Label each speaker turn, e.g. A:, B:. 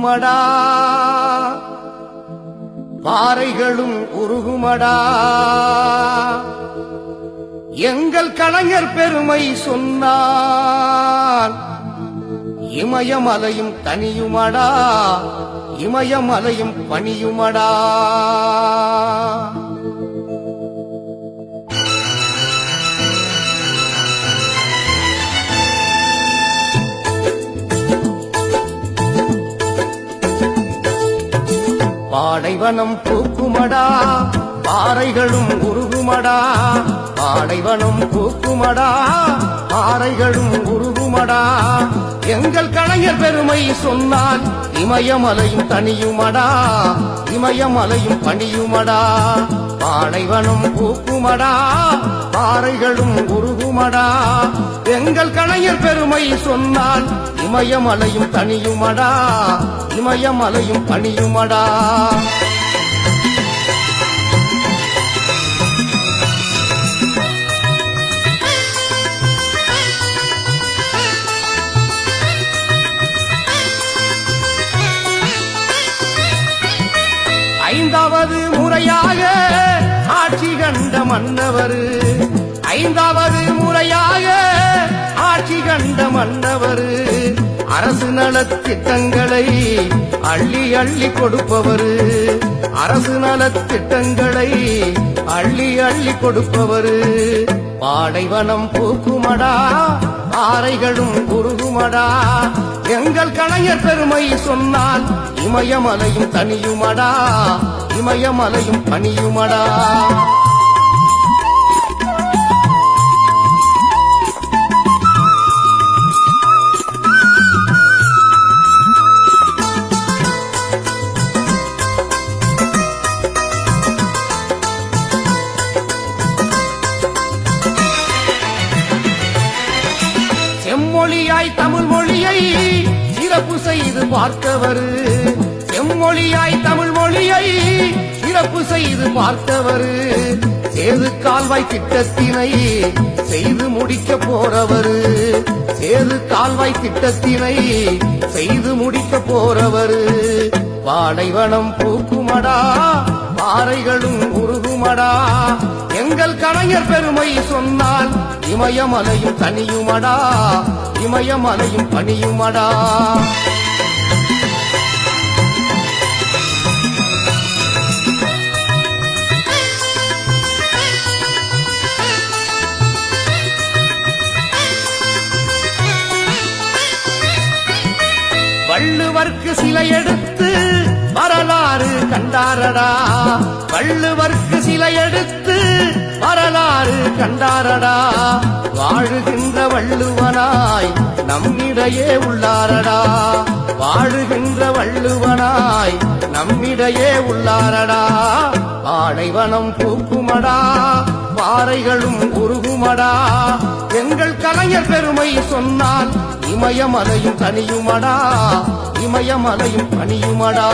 A: உருகுமடா, பாறைகளும் உருகுமடா. எங்கள் கலைஞர் பெருமை சொன்னால் இமயமலையும் தனியுமடா, இமயமலையும் பணியுமடா. பாடைவனம் பூக்குமடா, பாறைகளும் உருகுமடா. பாடைவனம் பூக்குமடா, பாறைகளும் உருகுமடா. எங்கள் கலைஞர் பெருமை சொன்னால் இமயமலையும் தனியுமடா, இமயமலையும் பணியுமடா. பாடைவனம் பூக்குமடா, பாறைகளும் உருகுமடா. எங்கள் கலைஞர் பெருமை சொன்னால் இமயமலையும் தனியுமடா, இமயமலையும் பணியுமடா. ஐந்தாவது முறையாக ஆட்சி கண்ட மன்னவர், ஐந்தாவது முறையாக ஆட்சி கண்ட மன்னவர். அரசு நலத்திட்டங்களை அள்ளி அள்ளி கொடுப்பவர், அரசு நலத்திட்டங்களை அள்ளி அள்ளி கொடுப்பவர். பாடைவனம் பூக்குமடா, பாறைகளும் உருகுமடா. எங்கள் கலைஞர் பெருமை சொன்னால் இமயமலையும் தனியுமடா, இமயமலையும் பணியுமடா. செம்மொழியாய் தமிழ் மொழியை சிறப்பு செய்து பார்த்தவர், செம்மொழியாய் தமிழ் மொழியை சிறப்பு செய்து பார்த்தவர். சேது கால்வாய் திட்டத்தினை செய்து முடிக்க போறவர், சேது கால்வாய் திட்டத்தினை செய்து முடிக்க போறவர். பாடைவனம் பூக்குமடா, பாறைகளும் உருகுமடா. எங்கள் கலைஞர் பெருமை சொன்னால் இமயமலையும் தனியுமடா, இமயமலையும் பணியுமடா. வள்ளுவர்க்கு சிலை எடுத்து வரலாறு கண்டாரடா, வள்ளுவர்க்கு சிலை எடுத்து வரலாறு கண்டாரடா. வாழுகின்ற வள்ளுவனாய் நம்மிடையே உள்ளாரடா, வாழுகின்ற வள்ளுவனாய் நம்மிடையே உள்ளாரடா. பாடைவனம் பூக்குமடா, பாறைகளும் உருகுமடா. எங்கள் கலைஞர் பெருமை சொன்னால் இமயமலையும் தனியுமடா, இமயமலையும் பணியுமடா.